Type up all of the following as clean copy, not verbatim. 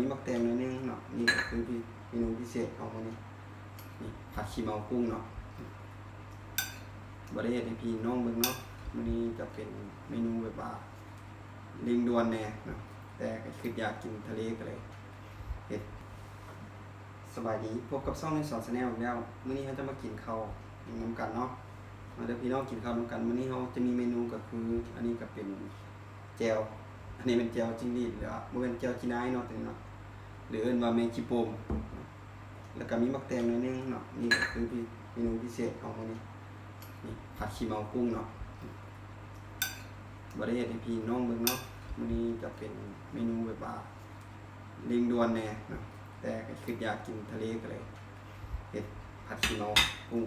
มีมักแตงนิดนึงเนาะนี่ก็คือเมนูพิเศษของวันนี้นี่ผัดขี้เมากุ้งเนาะบริเวณในพี่น้องเบิ่งเนาะวันนี้จะเป็นเมนูแบบว่าลิงดวนแน่เนาะแต่ก็คืออยากกินทะเลก็เลยเฮ็ดสบายดีพบกับซ่องในสอนแนลอีกแล้วมื้อนี้เราจะมากินข้าวน้ำกันเนาะมาเดี๋ยวพี่น้องกินข้าวน้ำกันมื้อนี้เราจะมีเมนูก็คืออันนี้ก็เป็นแจ่วอันนี้เป็นแจ่วจิ้งหรีดหรือว่าบ่เป็นแจ่วจีนายเนาะตัวนี้เนาะหรือเอิ้นว่าแมงจีโปมแล้วก็มีมักแตงนิดนึงเนาะนี่ก็คือเมนูพิเศษของวันนี้นี่ผัดขี้เมากุ้งเนาะบริเวณในพี่น้องเบิ่งเนาะมื้อนี้จะเป็นเมนูแบบว่าลิงดวนแน่เนาะแต่ก็คืออยากกินทะเลก็เลยเฮ็ดผัดขี้เมากุ้ง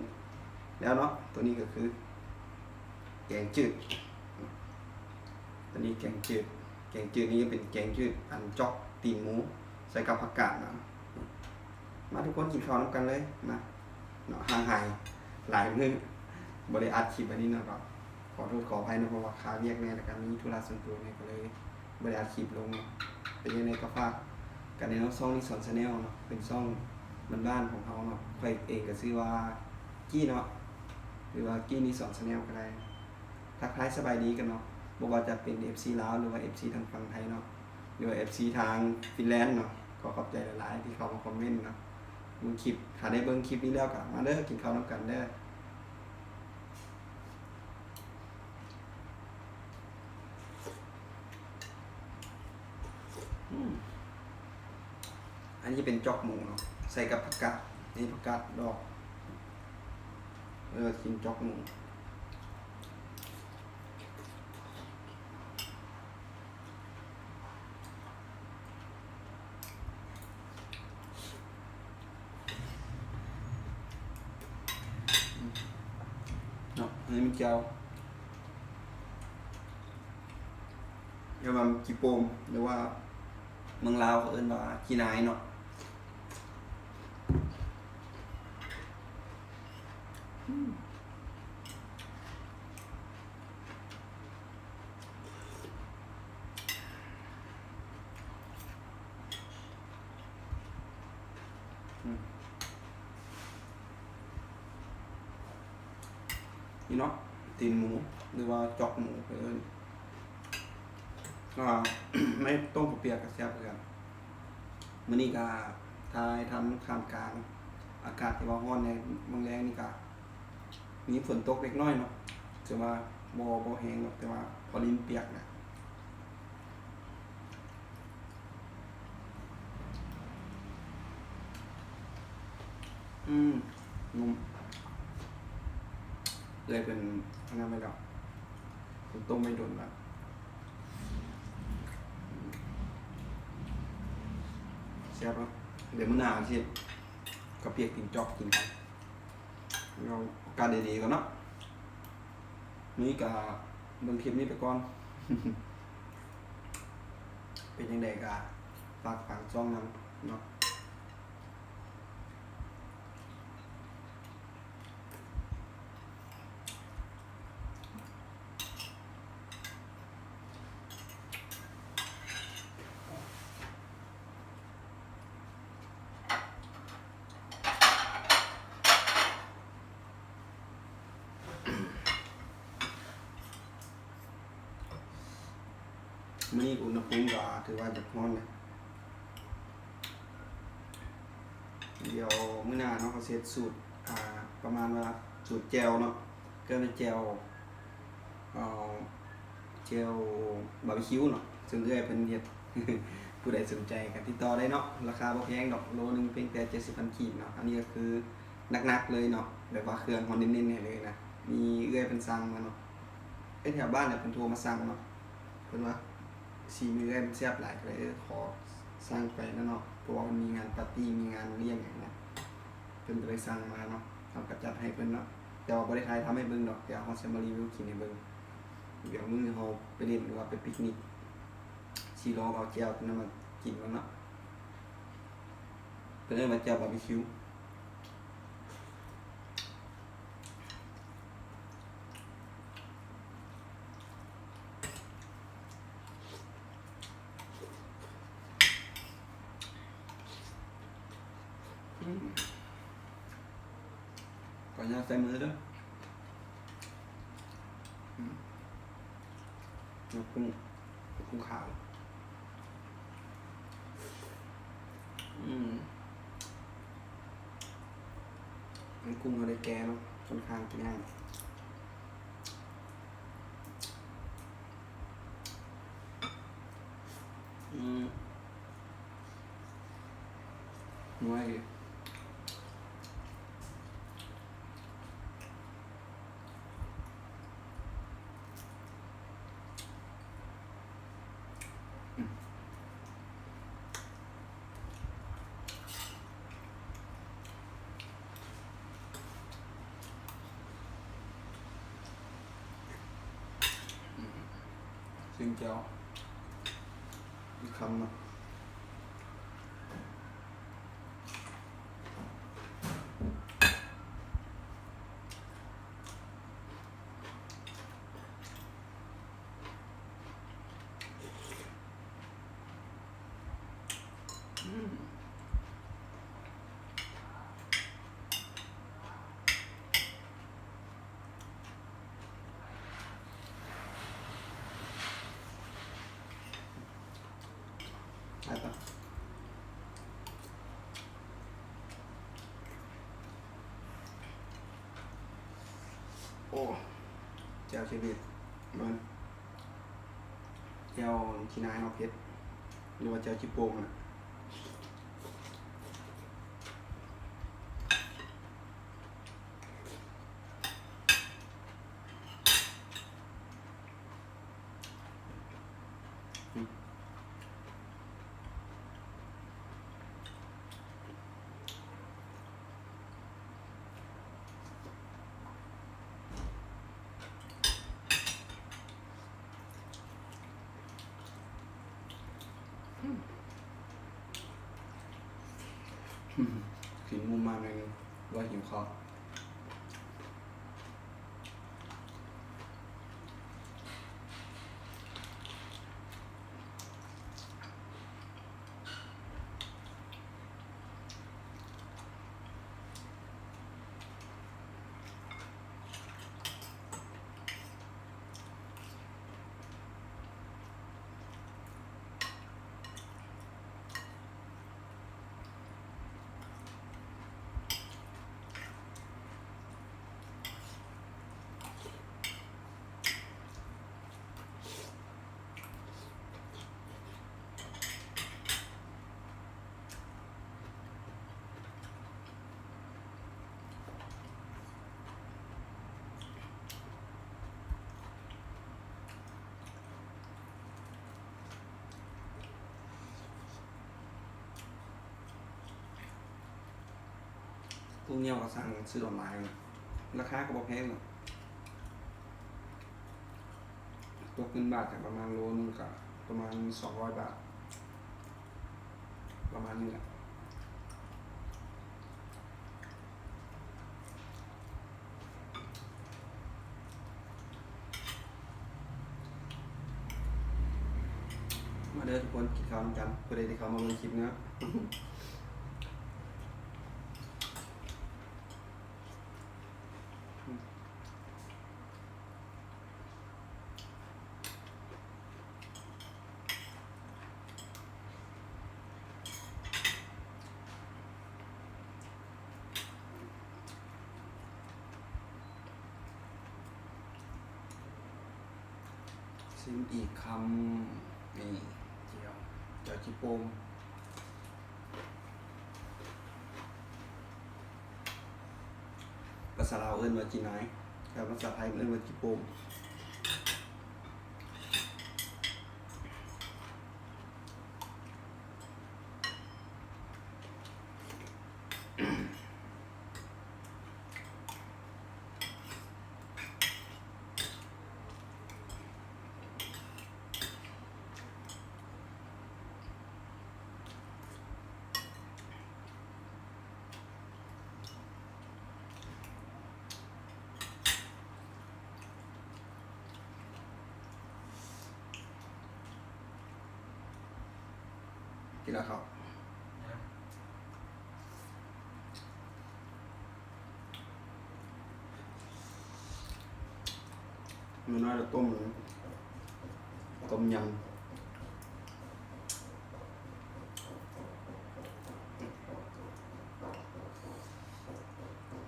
แล้วเนาะตัวนี้ก็คือแกงจืดตัวนี้แกงจืดนี้เป็นแกงจืดอันจ๊อกตีนหมูใส่กับผักกาดเนาะมาทุกคนกินข้าวนำกันเลยนะเนาะห่างหายหลายมื้อบ่ได้อัดคลิปอันนี้เนาะก็ขอโทษขออภัยนะเพราะว่าค่าเวียกแน่แล้วก็มีธุระส่วนตัวเนี่ยก็เลยบ่ได้อัดคลิปลงเป็นยังไงก็ฝากกันในช่องนี้สอน Channel เนาะเป็นช่องบ้านๆของเขาเนาะค่อยเองก็ชื่อว่ากี้เนาะหรือว่ากี้นี่สอน Channel ก็ได้ทักทายสบายดีกันเนาะบ่ว่าจะเป็น FC ลาวหรือว่า FC ทางฝั่งไทยเนาะหรือว่า FC ทางฟินแลนด์เนาะก็ขอบใจหลายๆที่เข้ามาคอมเมนต์เนาะมึงคลิปถ้าได้เบิ่งคลิปนี้แล้วก็มาเด้อกินข้าวนำกันเด้ออันนี้เป็นจอกหมูเนาะใส่กับผักกาดนี่ผักกาดดอกกินจอกหมูเนาะอันนี้มันเจียวเรียกว่าจีโปมหรือว่าเมืองลาวเขาเอิ้นว่าจีนายเนาะนี่เนาะตีนหมูหรือว่าจอกหมูเอิ้นก็ ไม่ต้มเปียกกับแซ่บเหมือนกันมื้อนี้ก็ทายทำท่ามกลางอากาศที่ว่าร้อนในเมืองแรงนี่ก็มีฝนตกเล็กน้อยเนาะแต่ว่าบ่แห้งหรอกแต่ว่าพอลิ้นเปียกนะนุ่มเลยเป็นอันนั้นไม่ดอกผมต้มไม่โดนแบบแซ่บเนาะเดี๋ยวมื้อหน้าสิกระเปียกกินจอกกินกันเราการดีๆก่อนเนาะนี่ก็เบิ่งคลิปนี้ไปก่อน เป็นยังไงก็ฝากฝังช่องนั้นเนาะมื้อนี้อุณหภูมิก็ถือว่าจะร้อนนะเดี๋ยวมื้อหน้าเนาะเขาเซตสูตรประมาณว่าสูตรแจ่วเนาะก็เป็นแจ่วแจ่วบาร์บีคิวเนาะซึ่งเอื้อยเพิ่นเฮ็ด ผู้ใดสนใจก็ติดต่อได้เนาะราคาบ่แพงดอกโลนึงเพียงแต่ 70,000 กีบเนาะอันนี้ก็คือหนักๆเลยเนาะแบบว่าเครื่องเขาเน้นๆให้เลยนะมีเอื้อยเพิ่นสั่งมาเนาะแถวบ้านเนี่ยเพิ่นโทรมาสั่งเนาะเพิ่นว่าสีมือได้มันแซ่บหลายเลยขอสร้างไปนะเนาะเพราะว่ามันมีงานปาร์ตี้มีงานเลี้ยงอย่างเงี้ยเพิ่นก็เลยสั่งมาเนาะทำกระจัดให้เพิ่นเนาะแต่ว่าบ่ได้ทายทำให้เบิ่งดอกเดี๋ยวเฮาสิมารีวิวกินให้เบิ่งเดี๋ยวมื้อเฮาไปเล่นหรือว่าไปปิกนิกสิลองเอาแจ่วตัวนั้นมากินกันเนาะเพิ่นเรียกว่าแจ่วบาร์บีคิว ม ก่อนจะใส่มือด้วยกุ้งขาวมันกุ้งเราได้แก่เนาะค่อนข้างกินง่ายนัวอยู่ซึ่งเจ้าอีกคำนะใช่ปะโอ้เจ้าชีวิตมันเจ้าชีนายนอกเพชรหรือว่าเจ้าชิโป้งนะขินมุมมาหนึ่งว่าหิวคอพวกเนี้ยก็สั่งซื้อออนไลน์นะราคาก็บอกแพงหรอกตกเงินบาทกับประมาณโลนึงกับประมาณ200 บาทประมาณนี้แหละมาเด้อทุกคนกินข้าวกันเพื่อได้เข้ามาลงคลิปเนี้ยซิมอีกคำนี่เจียวชิโป้งภาษาลาวเอิ้นว่าจีนายแต่ภาษาไทยเอิ้นว่าชิโป้งกินแล้วครับ มันน้อยเราต้มยำ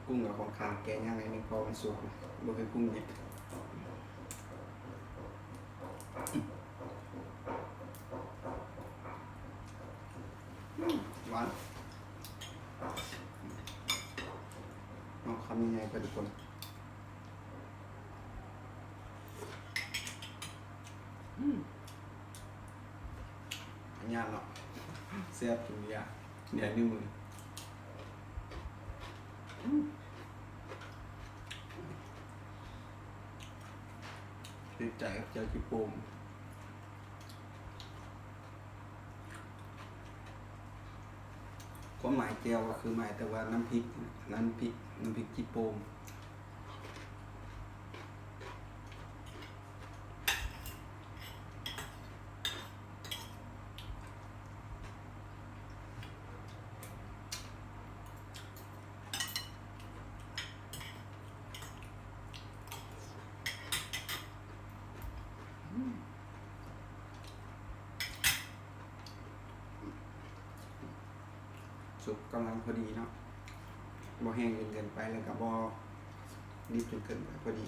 กุ้งกับของข้างแกงย่างไงนี่พอมันสุกบ่คือกุ้งดิบหวานเอาคำยังไงไปทุกคนอันยากเนาะเสียบถึงยากเดี๋ยวนิ้วมือติดใจกับเจ้าจิโปมความหมายแก้วก็คือหมายแต่ว่าน้ำพริกจิโปมสุกกำลังพอดีเนาะบ่แห้งจนเกินไปแล้วก็บ่ดิบจนเกินไปพอดี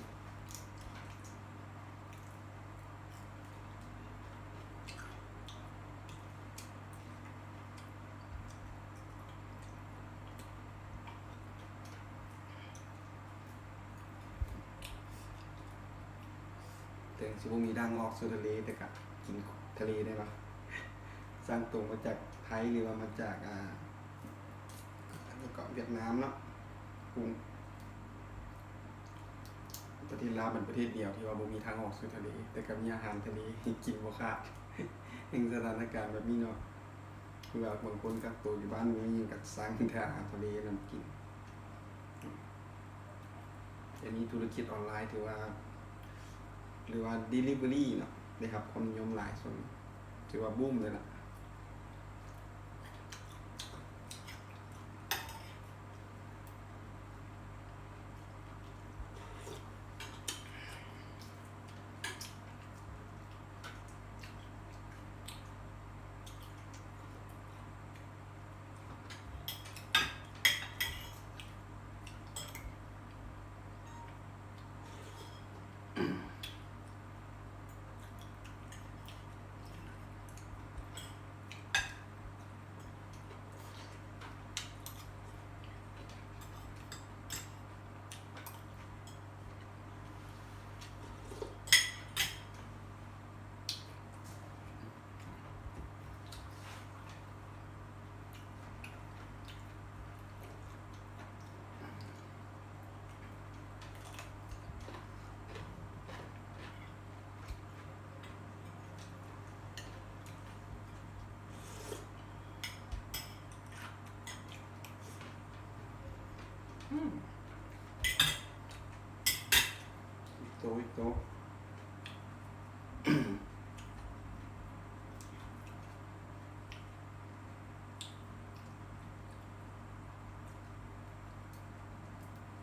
แต่สิบ่มีดังออกสู่ทะเลแต่ก็กินทะเลได้ปะสร้างตรงมาจากไทยหรือว่ามาจากเกาะเวียดนามเนาะกรุงประเทศลาวเป็นประเทศเดียวที่ว่าบ่มีทางออกสู่ทะเลแต่ก็มีอาหารทะเลให้กินบ่ขาดในสถานการณ์แบบนี้เนาะคือว่าบางคนกักตัวอยู่บ้านมีหยังก็สั่งแต่อาหารทะเลนำกินอันนี้ธุรกิจออนไลน์ถือว่าหรือว่า delivery เนาะได้ครับความนิยมหลายส่วนถือว่าบูมเลยล่ะอีกโต๊ะ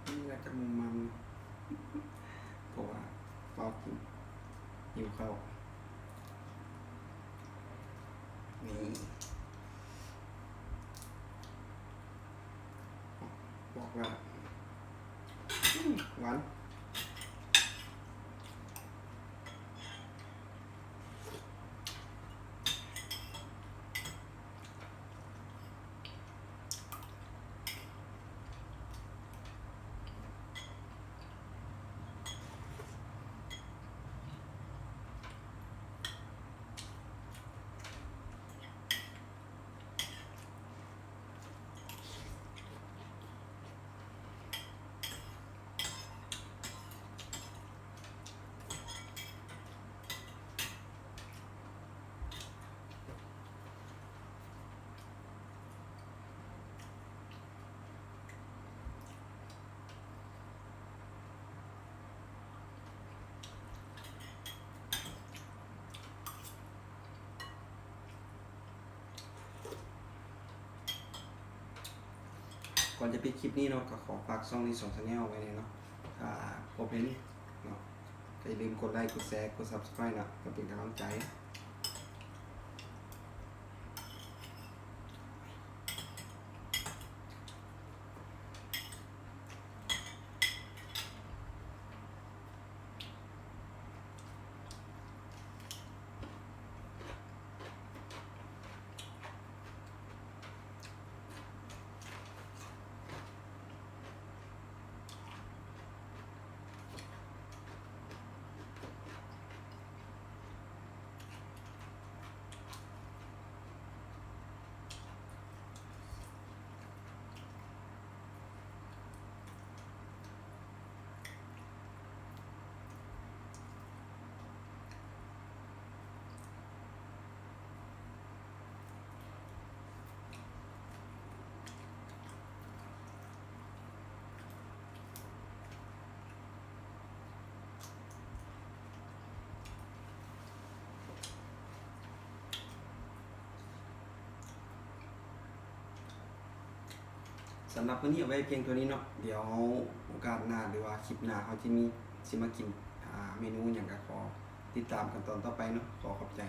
นี่อยากจะมุมมันเพราะว่าเฝ้ากินหิวข้าวนี่บอกว่าหวานก่อนจะปิดคลิปนี้เนาะก็ขอฝากช่องนี้2 Channel ไว้เลยเนาะพบเห็นเนาะ ก็อย่าลืมกดไลค์กดแชร์กด Subscribe นะก็เป็นกำลังใจสำหรับวันนี้เอาไว้เพียงตัวนี้เนาะเดี๋ยวโอกาสหน้าหรือว่าคลิปหน้าเขาจะมีสิมากินเมนูอย่างก็ขอติดตามกันตอนต่อไปเนาะขอขอบใจ